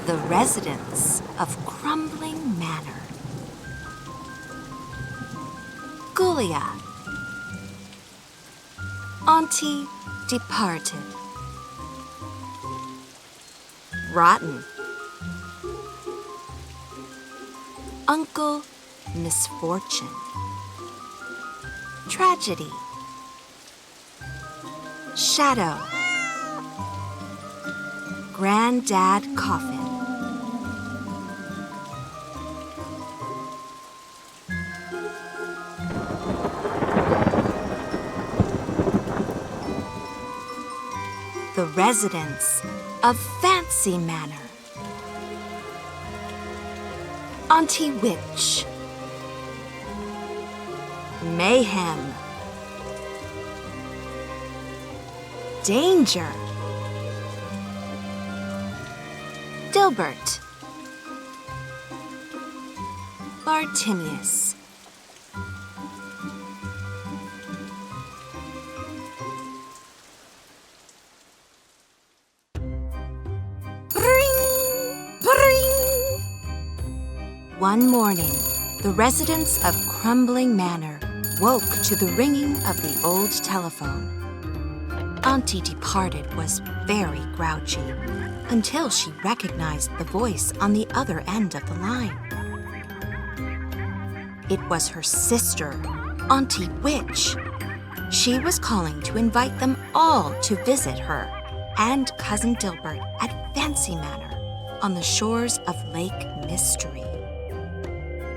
The residence of Crumbling Manor. Gulia. Auntie departed. Rotten. Uncle misfortune. Tragedy. Shadow. Granddad coffin. The residence of Fancy Manor. Auntie Witch. Mayhem. Danger. Dilbert. Bartimius. One morning, the residents of Crumbling Manor woke to the ringing of the old telephone. Auntie Departed was very grouchy until she recognized the voice on the other end of the line. It was her sister, Auntie Witch. She was calling to invite them all to visit her and Cousin Dilbert at Fancy Manor on the shores of Lake Mystery.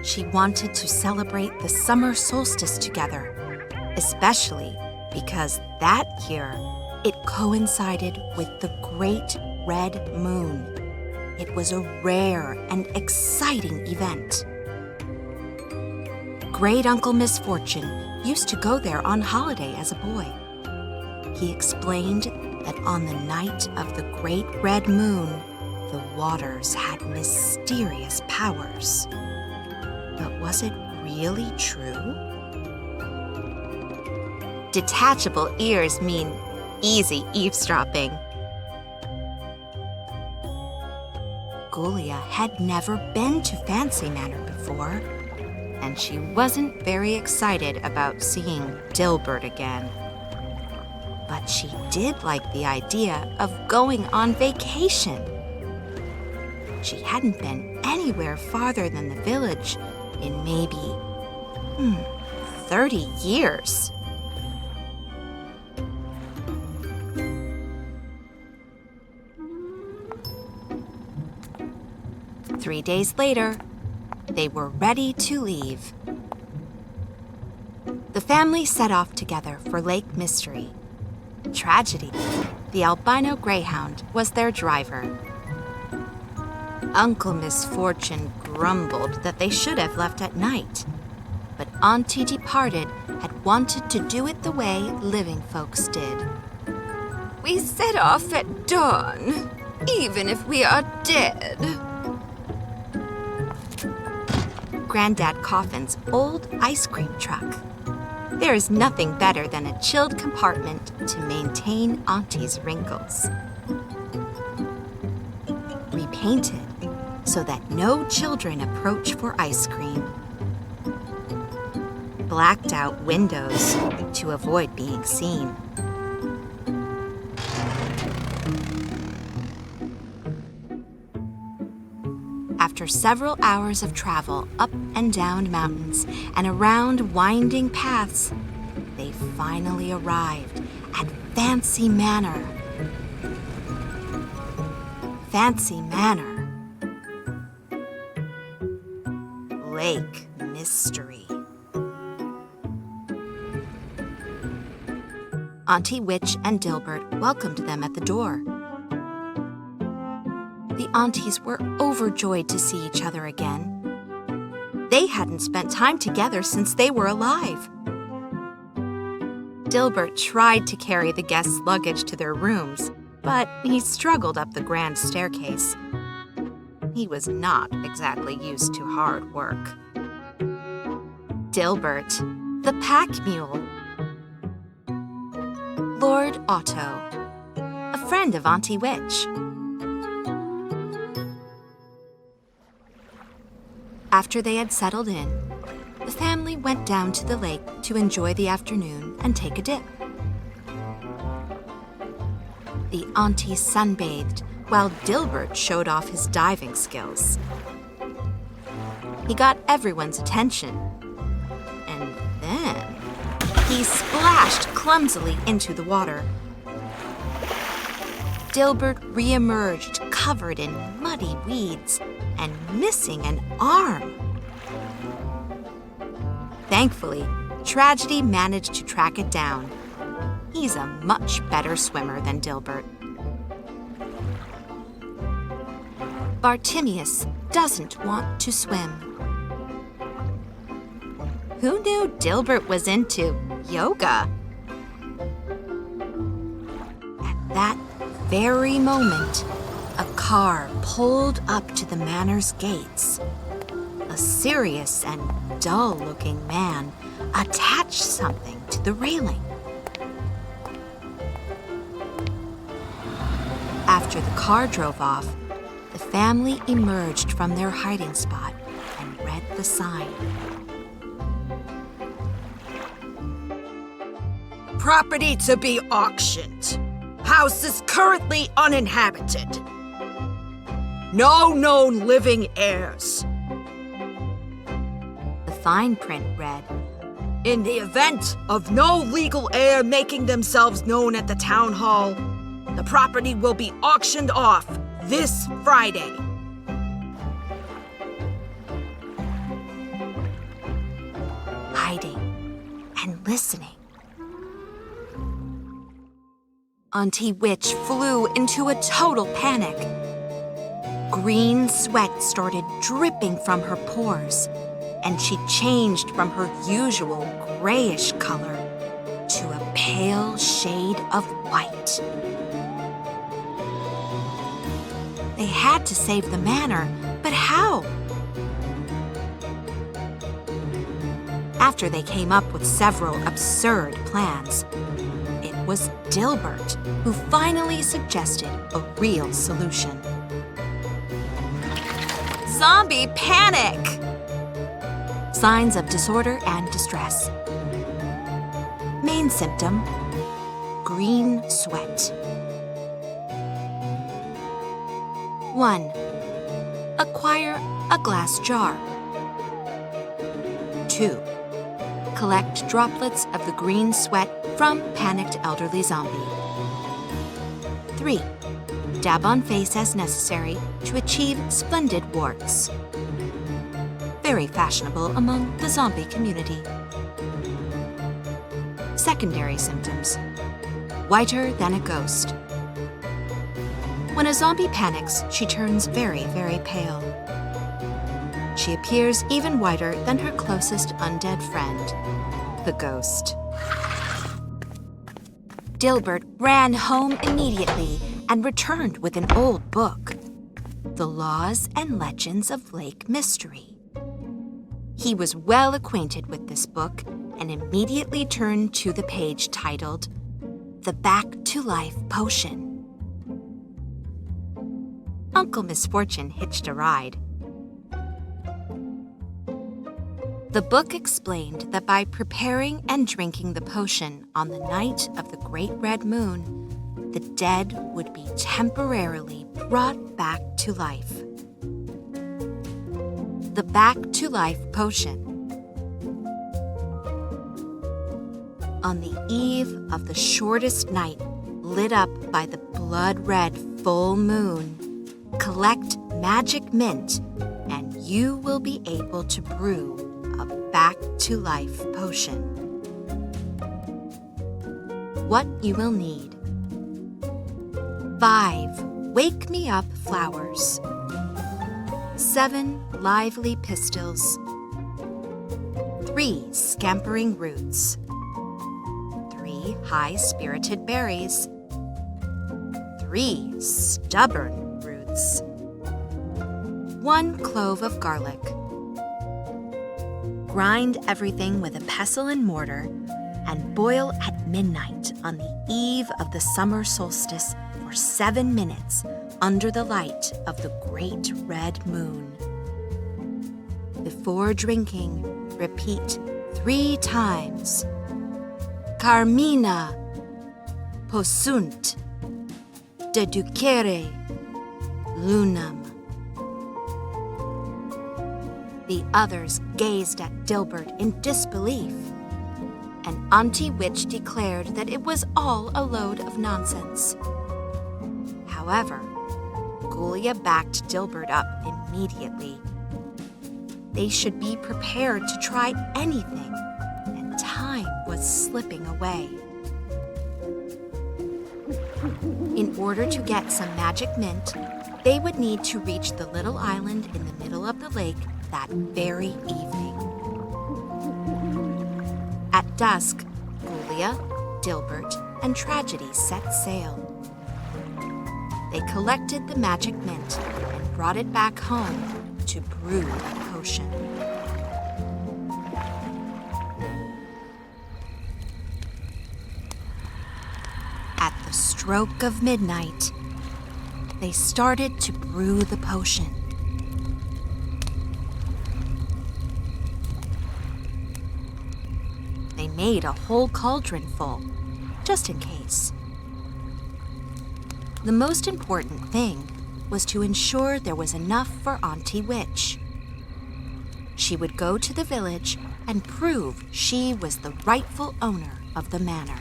She wanted to celebrate the summer solstice together, especially because that year it coincided with the Great Red Moon. It was a rare and exciting event. Great Uncle Misfortune used to go there on holiday as a boy. He explained that on the night of the Great Red Moon, the waters had mysterious powers. But was it really true? Detachable ears mean easy eavesdropping. Gulia had never been to Fancy Manor before, and she wasn't very excited about seeing Dilbert again. But she did like the idea of going on vacation. She hadn't been anywhere farther than the village in maybe 30 years. Three days later, they were ready to leave. The family set off together for Lake Mystery. Tragedy, the albino greyhound, was their driver. Uncle Misfortune grumbled that they should have left at night, but Auntie Departed had wanted to do it the way living folks did. We set off at dawn, even if we are dead. Granddad Coffin's old ice cream truck. There is nothing better than a chilled compartment to maintain Auntie's wrinkles. Repainted so that no children approach for ice cream. Blacked out windows to avoid being seen. After several hours of travel up and down mountains and around winding paths, they finally arrived at Fancy Manor. Fancy Manor. Lake Mystery. Auntie Witch and Dilbert welcomed them at the door. The aunties were overjoyed to see each other again. They hadn't spent time together since they were alive. Dilbert tried to carry the guests' luggage to their rooms, but he struggled up the grand staircase. He was not exactly used to hard work. Dilbert, the pack mule. Lord Otto, a friend of Auntie Witch. After they had settled in, the family went down to the lake to enjoy the afternoon and take a dip. The auntie sunbathed while Dilbert showed off his diving skills. He got everyone's attention, and then he splashed clumsily into the water. Dilbert re-emerged covered in muddy weeds and missing an arm. Thankfully, Tragedy managed to track it down. He's a much better swimmer than Dilbert. Bartimius doesn't want to swim. Who knew Dilbert was into yoga? At that very moment, a car pulled up to the manor's gates. A serious and dull-looking man attached something to the railing. After the car drove off, the family emerged from their hiding spot and read the sign. Property to be auctioned. House is currently uninhabited. No known living heirs. The fine print read, In the event of no legal heir making themselves known at the town hall, the property will be auctioned off this Friday. hiding and listening. Auntie Witch flew into a total panic. Green sweat started dripping from her pores, and she changed from her usual grayish color to a pale shade of white. They had to save the manor, but how? After they came up with several absurd plans, it was Dilbert who finally suggested a real solution. Zombie panic! Signs of disorder and distress. Main symptom, green sweat. 1. Acquire a glass jar. 2. Collect droplets of the green sweat from panicked elderly zombie. 3. Dab on face as necessary to achieve splendid warts. Very fashionable among the zombie community. Secondary symptoms. Whiter than a ghost. When a zombie panics, she turns very, very pale. She appears even whiter than her closest undead friend, the ghost. Dilbert ran home immediately and returned with an old book, The Laws and Legends of Lake Mystery. He was well acquainted with this book and immediately turned to the page titled, The Back to Life Potion. Uncle Misfortune hitched a ride. The book explained that by preparing and drinking the potion on the night of the Great Red Moon, the dead would be temporarily brought back to life. The Back to Life Potion. On the eve of the shortest night lit up by the blood-red full moon, collect magic mint and you will be able to brew a back-to-life potion. What you will need: 5 wake-me-up flowers, 7 lively pistils, 3 scampering roots, 3 high-spirited berries, 3 stubborn roots, 1 clove of garlic. Grind everything with a pestle and mortar and boil at midnight on the eve of the summer solstice for 7 minutes under the light of the great red moon. Before drinking, repeat 3 times. Carmina possunt deducere lunam. The others gazed at Dilbert in disbelief, and Auntie Witch declared that it was all a load of nonsense. However, Ghoulia backed Dilbert up immediately. They should be prepared to try anything, and time was slipping away. In order to get some magic mint, they would need to reach the little island in the middle of the lake that very evening. At dusk, Ghoulia, Dilbert, and Tragedy set sail. They collected the magic mint and brought it back home to brew a potion. At the stroke of midnight, they started to brew the potion. They made a whole cauldron full, just in case. The most important thing was to ensure there was enough for Auntie Witch. She would go to the village and prove she was the rightful owner of the manor.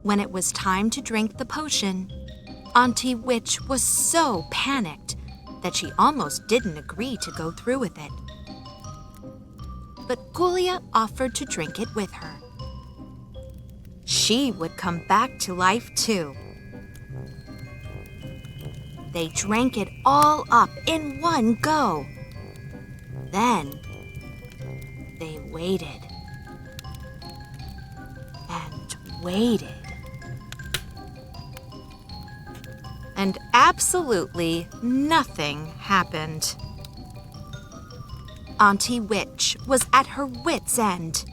When it was time to drink the potion, Auntie Witch was so panicked that she almost didn't agree to go through with it. But Ghoulia offered to drink it with her. She would come back to life too. They drank it all up in one go. Then they waited and waited. And absolutely nothing happened. Auntie Witch was at her wit's end.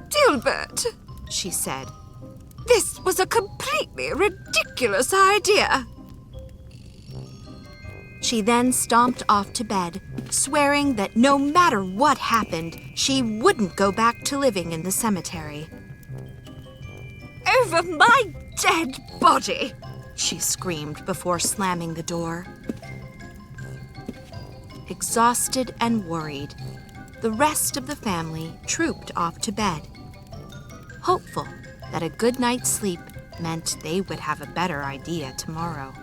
Dilbert, She said, this was a completely ridiculous idea. She then stomped off to bed, swearing that no matter what happened, she wouldn't go back to living in the cemetery. Over my dead body! She screamed before slamming the door. Exhausted and worried, the rest of the family trooped off to bed, hopeful that a good night's sleep meant they would have a better idea tomorrow.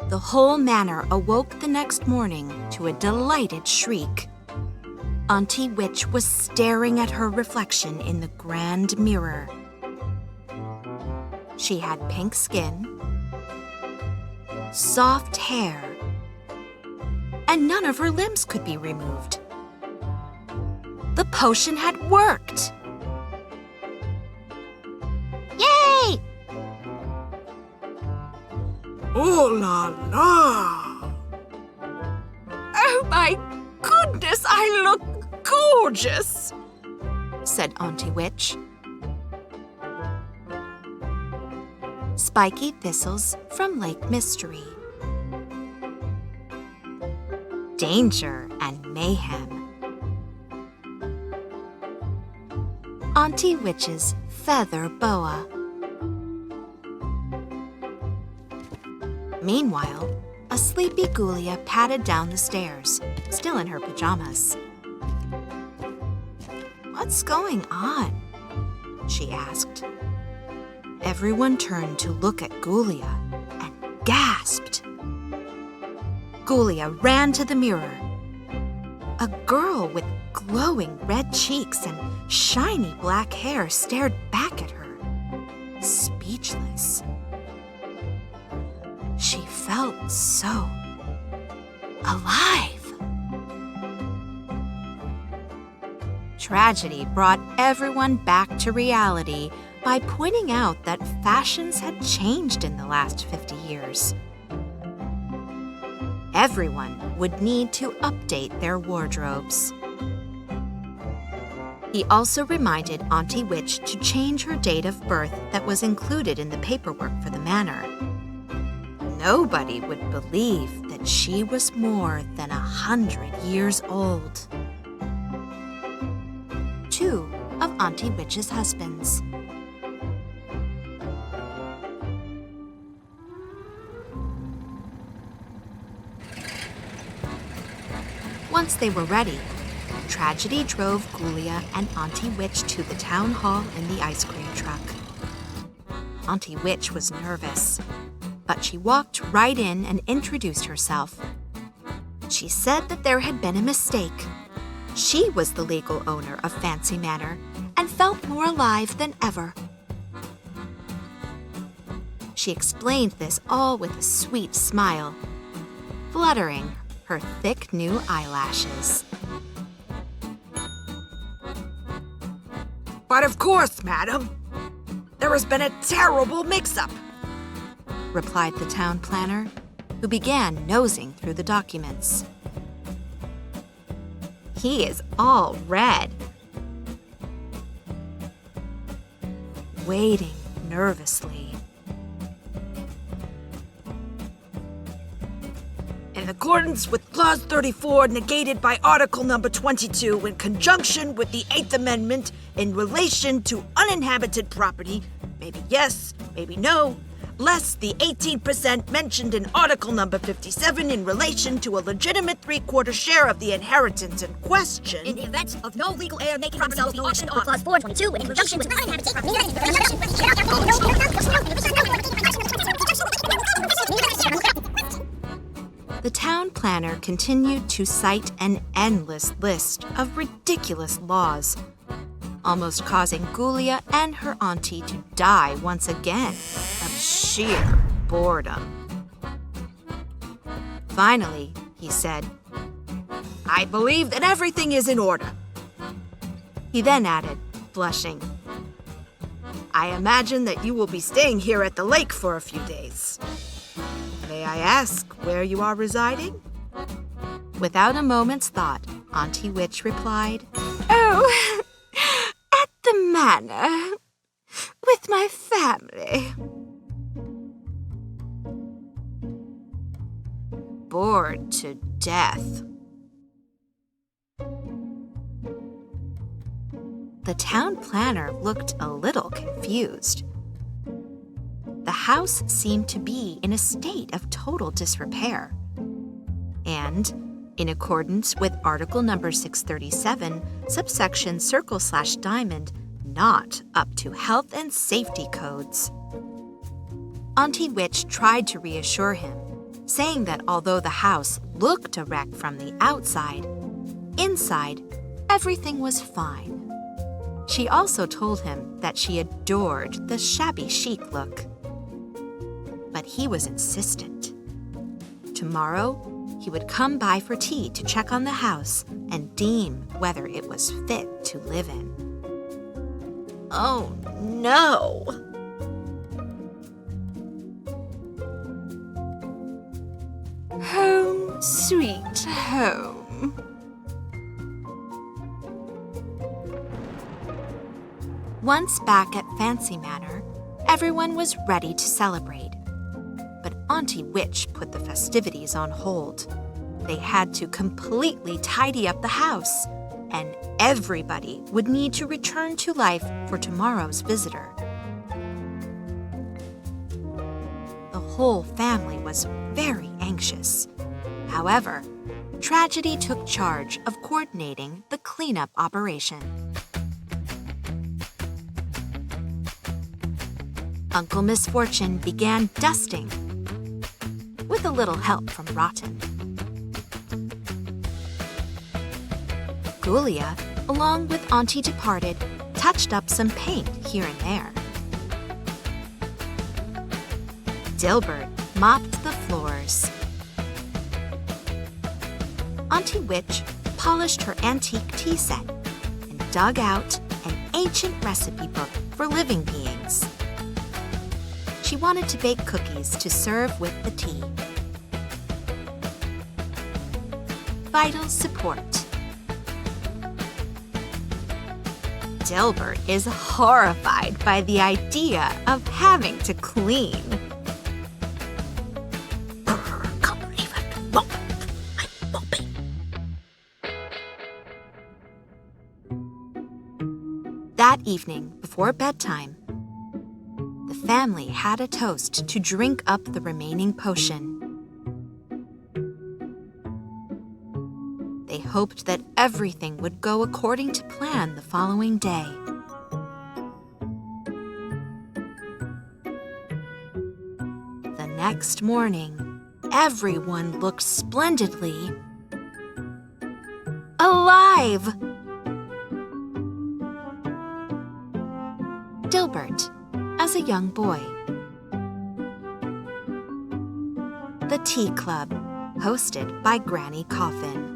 The whole manor awoke the next morning to a delighted shriek. Auntie Witch was staring at her reflection in the grand mirror. She had pink skin, soft hair, and none of her limbs could be removed. The potion had worked! Yay! Oh la la! Oh my goodness, I look gorgeous! Said Auntie Witch. Spiky thistles from Lake Mystery. Danger and mayhem. Auntie Witch's feather boa. Meanwhile, a sleepy Ghoulia padded down the stairs, still in her pajamas. "What's going on?" she asked. Everyone turned to look at Ghoulia and gasped. Ghoulia ran to the mirror. A girl with glowing red cheeks and shiny black hair stared back at her, speechless. She felt so alive. Tragedy brought everyone back to reality by pointing out that fashions had changed in the last 50 years. everyone would need to update their wardrobes. He also reminded Auntie Witch to change her date of birth that was included in the paperwork for the manor. Nobody would believe that she was more than 100 years old. 2 of Auntie Witch's husbands. Once they were ready, Tragedy drove Ghoulia and Auntie Witch to the town hall in the ice cream truck. Auntie Witch was nervous, but she walked right in and introduced herself. She said that there had been a mistake. She was the legal owner of Fancy Manor and felt more alive than ever. She explained this all with a sweet smile, fluttering her thick new eyelashes. But of course, madam. There has been a terrible mix-up, replied the town planner, who began nosing through the documents. He is all red, waiting nervously. In accordance with Clause 34, negated by Article Number 22, in conjunction with the 8th Amendment, in relation to uninhabited property, maybe yes, maybe no, less the 18% mentioned in Article Number 57 in relation to a legitimate 3/4 share of the inheritance in question. In the event of no legal heir making themselves known under Clause 422, in conjunction with uninhabited The town planner continued to cite an endless list of ridiculous laws, almost causing Ghoulia and her auntie to die once again of sheer boredom. Finally, he said, I believe that everything is in order. He then added, blushing, I imagine that you will be staying here at the lake for a few days. May I ask where you are residing? Without a moment's thought, Auntie Witch replied, Oh, at the manor, with my family. Bored to death. The town planner looked a little confused. The house seemed to be in a state of total disrepair. And, in accordance with Article Number 637, subsection circle/diamond, not up to health and safety codes. Auntie Witch tried to reassure him, saying that although the house looked a wreck from the outside, inside, everything was fine. She also told him that she adored the shabby chic look. But he was insistent. Tomorrow, he would come by for tea to check on the house and deem whether it was fit to live in. Oh, no. Home, sweet home. Once back at Fancy Manor, everyone was ready to celebrate. But Auntie Witch put the festivities on hold. They had to completely tidy up the house, and everybody would need to return to life for tomorrow's visitor. The whole family was very anxious. However, Tragedy took charge of coordinating the cleanup operation. Uncle Misfortune began dusting, with a little help from Rotten. Ghoulia, along with Auntie Departed, touched up some paint here and there. Dilbert mopped the floors. Auntie Witch polished her antique tea set and dug out an ancient recipe book for living beings. She wanted to bake cookies to serve with the tea. vital support. Dilbert is horrified by the idea of having to clean. Can't believe it. Well, I won't be. That evening, before bedtime, the family had a toast to drink up the remaining potion. They hoped that everything would go according to plan the following day. The next morning, everyone looked splendidly alive. Dilbert, as a young boy. The Tea Club, hosted by Granny Coffin.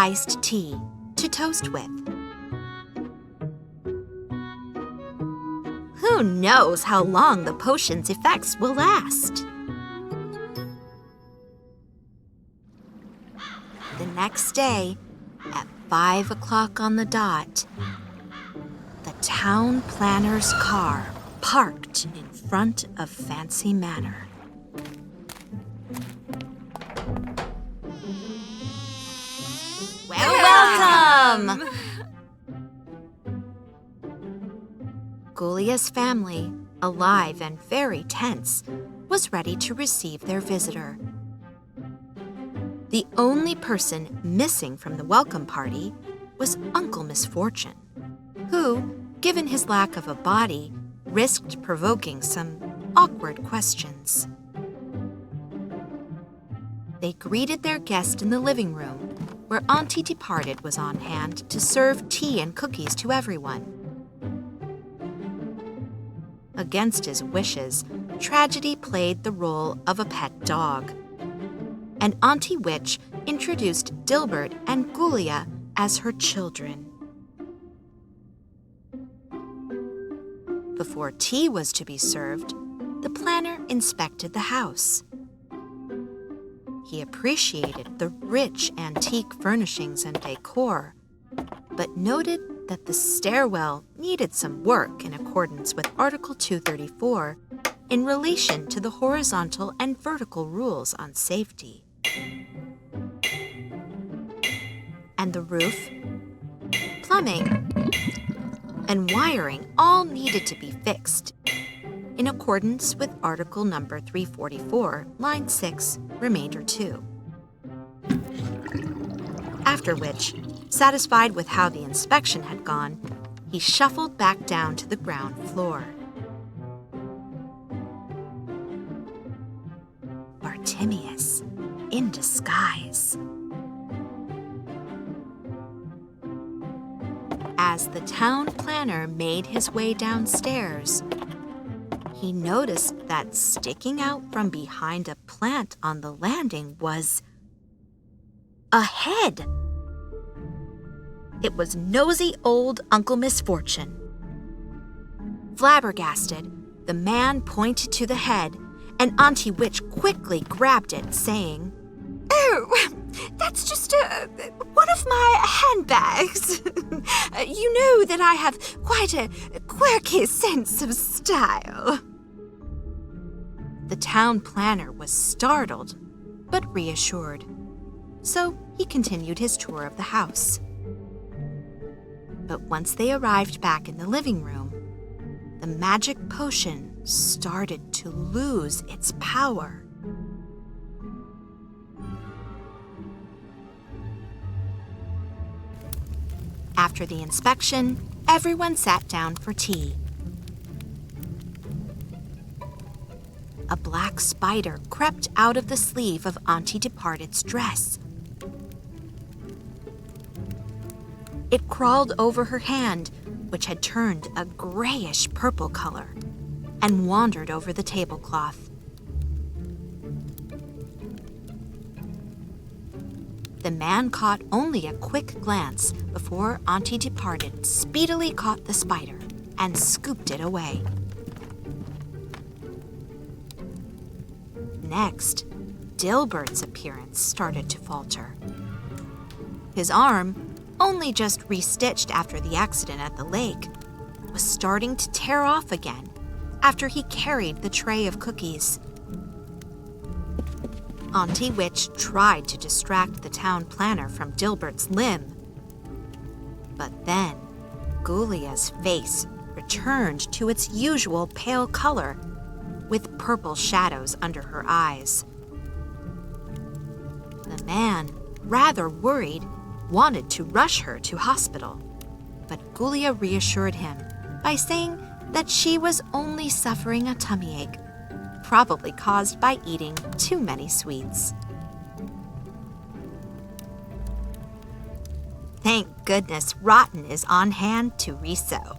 Iced tea to toast with. Who knows how long the potion's effects will last? The next day, at 5 o'clock on the dot, the town planner's car parked in front of Fancy Manor. Welcome! Gulia's family, alive and very tense, was ready to receive their visitor. The only person missing from the welcome party was Uncle Misfortune, who, given his lack of a body, risked provoking some awkward questions. They greeted their guest in the living room, where Auntie Departed was on hand to serve tea and cookies to everyone. Against his wishes, Tragedy played the role of a pet dog, and Auntie Witch introduced Dilbert and Gulia as her children. Before tea was to be served, the planner inspected the house. He appreciated the rich antique furnishings and decor, but noted that the stairwell needed some work in accordance with Article 234 in relation to the horizontal and vertical rules on safety. And the roof, plumbing, and wiring all needed to be fixed in accordance with Article number 344, line 6, remainder 2. After which, satisfied with how the inspection had gone, he shuffled back down to the ground floor. Bartimius, in disguise. As the town planner made his way downstairs, he noticed that sticking out from behind a plant on the landing was a head. It was nosy old Uncle Misfortune. Flabbergasted, the man pointed to the head, and Auntie Witch quickly grabbed it, saying, "Oh, that's just one of my handbags. You know that I have quite a quirky sense of style." The town planner was startled, but reassured, so he continued his tour of the house. But once they arrived back in the living room, the magic potion started to lose its power. After the inspection, everyone sat down for tea. A black spider crept out of the sleeve of Auntie Departed's dress. It crawled over her hand, which had turned a grayish-purple color, and wandered over the tablecloth. The man caught only a quick glance before Auntie Departed speedily caught the spider and scooped it away. Next, Dilbert's appearance started to falter. His arm, only just restitched after the accident at the lake, was starting to tear off again after he carried the tray of cookies. Auntie Witch tried to distract the town planner from Dilbert's limb. But then, Ghoulia's face returned to its usual pale color, with purple shadows under her eyes. The man, rather worried, wanted to rush her to hospital, but Ghoulia reassured him by saying that she was only suffering a tummy ache, probably caused by eating too many sweets. Thank goodness Rotten is on hand to resew.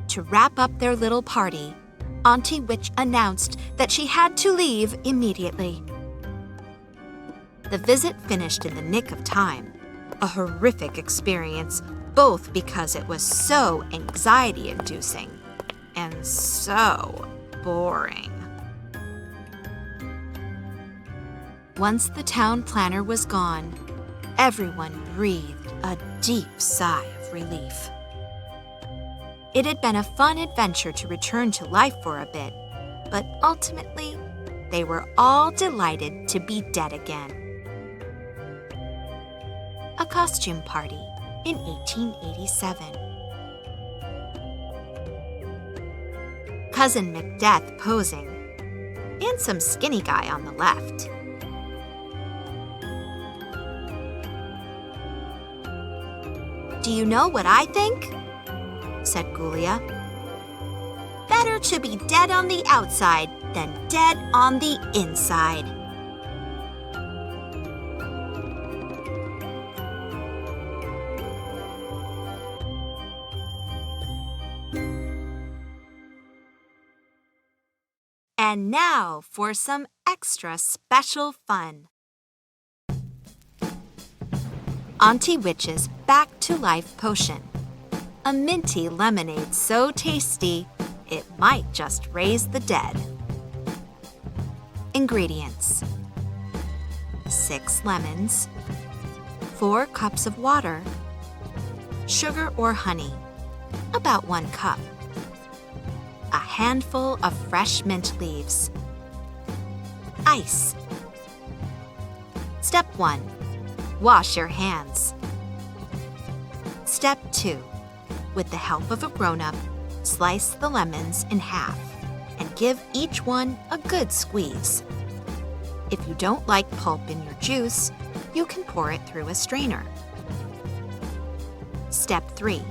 To wrap up their little party, Auntie Witch announced that she had to leave immediately. The visit finished in the nick of time, a horrific experience, both because it was so anxiety-inducing and so boring. Once the town planner was gone, everyone breathed a deep sigh of relief. It had been a fun adventure to return to life for a bit, but ultimately, they were all delighted to be dead again. A costume party in 1887. Cousin Macbeth posing, and some skinny guy on the left. Do you know what I think? Said Ghoulia. Better to be dead on the outside than dead on the inside. And now for some extra special fun. Auntie Witch's back-to-life potion. A minty lemonade so tasty, it might just raise the dead. Ingredients: 6 lemons, 4 cups of water, sugar or honey, about 1 cup, a handful of fresh mint leaves, ice. Step 1. Wash your hands. Step 2. With the help of a grown-up, slice the lemons in half and give each one a good squeeze. If you don't like pulp in your juice, you can pour it through a strainer. Step 3.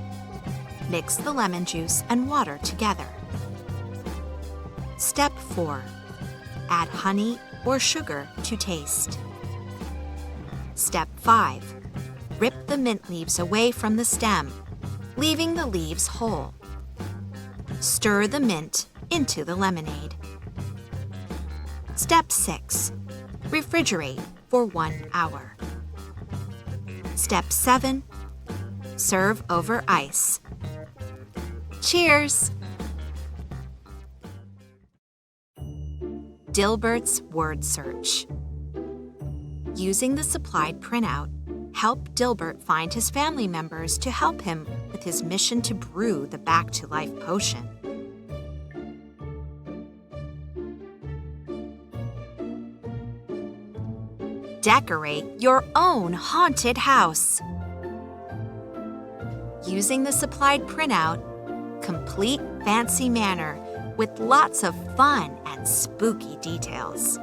Mix the lemon juice and water together. Step 4. Add honey or sugar to taste. Step 5. Rip the mint leaves away from the stem, leaving the leaves whole. Stir the mint into the lemonade. Step 6. Refrigerate for 1 hour. Step 7. Serve over ice. Cheers! Dilbert's word search. Using the supplied printout, help Dilbert find his family members to help him with his mission to brew the back-to-life potion. Decorate your own haunted house. Using the supplied printout, complete Fancy Manor with lots of fun and spooky details.